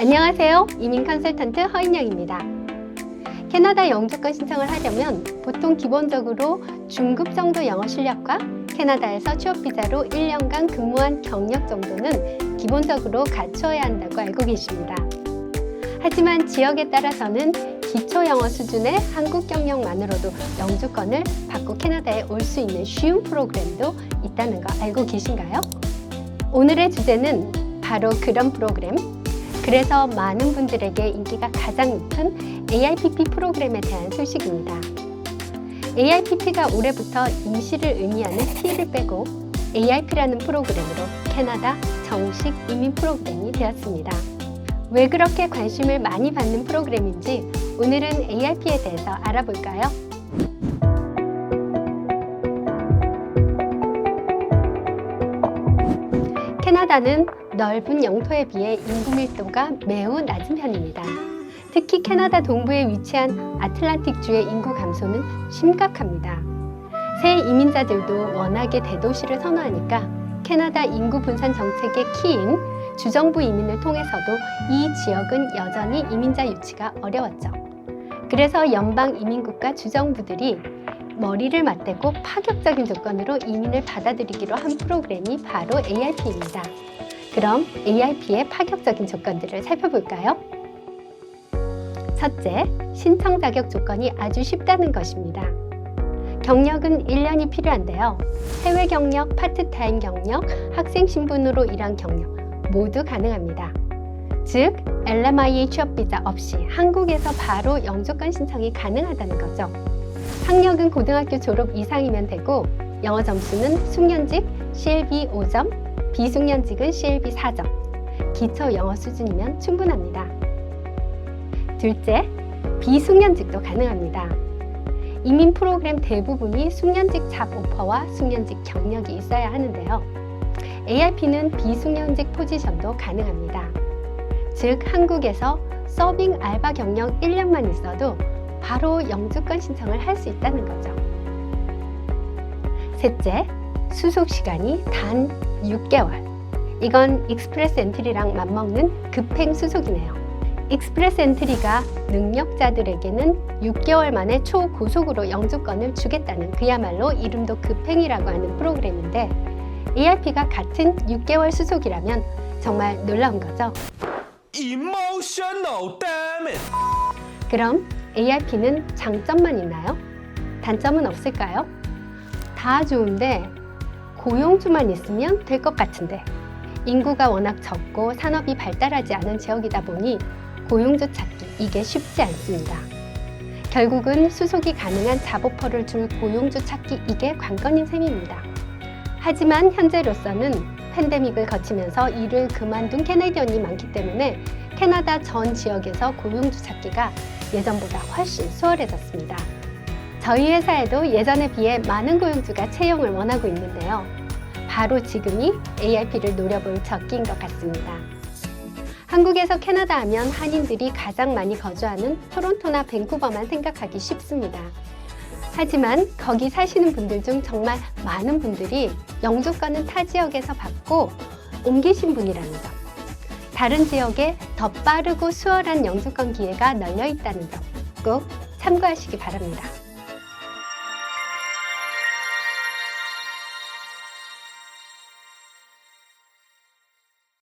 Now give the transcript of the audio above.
안녕하세요. 이민 컨설턴트 허인영입니다. 캐나다 영주권 신청을 하려면 보통 기본적으로 중급 정도 영어 실력과 캐나다에서 취업 비자로 1년간 근무한 경력 정도는 기본적으로 갖추어야 한다고 알고 계십니다. 하지만 지역에 따라서는 기초 영어 수준의 한국 경력만으로도 영주권을 받고 캐나다에 올 수 있는 쉬운 프로그램도 있다는 거 알고 계신가요? 오늘의 주제는 바로 그런 프로그램, 그래서 많은 분들에게 인기가 가장 높은 AIPP 프로그램에 대한 소식입니다. AIPP가 올해부터 임시를 의미하는 T를 빼고 AIP라는 프로그램으로 캐나다 정식 이민 프로그램이 되었습니다. 왜 그렇게 관심을 많이 받는 프로그램인지 오늘은 AIP에 대해서 알아볼까요? 캐나다는 넓은 영토에 비해 인구 밀도가 매우 낮은 편입니다. 특히 캐나다 동부에 위치한 아틀란틱주의 인구 감소는 심각합니다. 새 이민자들도 워낙에 대도시를 선호하니까 캐나다 인구 분산 정책의 키인 주정부 이민을 통해서도 이 지역은 여전히 이민자 유치가 어려웠죠. 그래서 연방 이민국가 주정부들이 머리를 맞대고 파격적인 조건으로 이민을 받아들이기로 한 프로그램이 바로 AIP입니다. 그럼 AIP의 파격적인 조건들을 살펴볼까요? 첫째, 신청 자격 조건이 아주 쉽다는 것입니다. 경력은 1년이 필요한데요. 해외 경력, 파트타임 경력, 학생 신분으로 일한 경력 모두 가능합니다. 즉, LMIA 취업 비자 없이 한국에서 바로 영주권 신청이 가능하다는 거죠. 학력은 고등학교 졸업 이상이면 되고 영어 점수는 숙련직 CLB 5점, 비숙련직은 CLB 4점, 기초 영어 수준이면 충분합니다. 둘째, 비숙련직도 가능합니다. 이민 프로그램 대부분이 숙련직 잡 오퍼와 숙련직 경력이 있어야 하는데요. AIP는 비숙련직 포지션도 가능합니다. 즉, 한국에서 서빙 알바 경력 1년만 있어도 바로 영주권 신청을 할 수 있다는 거죠. 셋째, 수속 시간이 단 6개월. 이건 익스프레스 엔트리랑 맞먹는 급행 수속이네요. 익스프레스 엔트리가 능력자들에게는 6개월 만에 초고속으로 영주권을 주겠다는 그야말로 이름도 급행이라고 하는 프로그램인데 AIP가 같은 6개월 수속이라면 정말 놀라운 거죠. Emotional damage. 그럼 AIP는 장점만 있나요? 단점은 없을까요? 다 좋은데 고용주만 있으면 될 것 같은데 인구가 워낙 적고 산업이 발달하지 않은 지역이다 보니 고용주 찾기 이게 쉽지 않습니다. 결국은 수속이 가능한 잡오퍼를 줄 고용주 찾기 이게 관건인 셈입니다. 하지만 현재로서는 팬데믹을 거치면서 일을 그만둔 캐네디언이 많기 때문에 캐나다 전 지역에서 고용주 찾기가 예전보다 훨씬 수월해졌습니다. 저희 회사에도 예전에 비해 많은 고용주가 채용을 원하고 있는데요. 바로 지금이 AIP를 노려볼 적기인 것 같습니다. 한국에서 캐나다 하면 한인들이 가장 많이 거주하는 토론토나 밴쿠버만 생각하기 쉽습니다. 하지만 거기 사시는 분들 중 정말 많은 분들이 영주권은 타 지역에서 받고 옮기신 분이라는 점, 다른 지역에 더 빠르고 수월한 영주권 기회가 널려 있다는 점 꼭 참고하시기 바랍니다.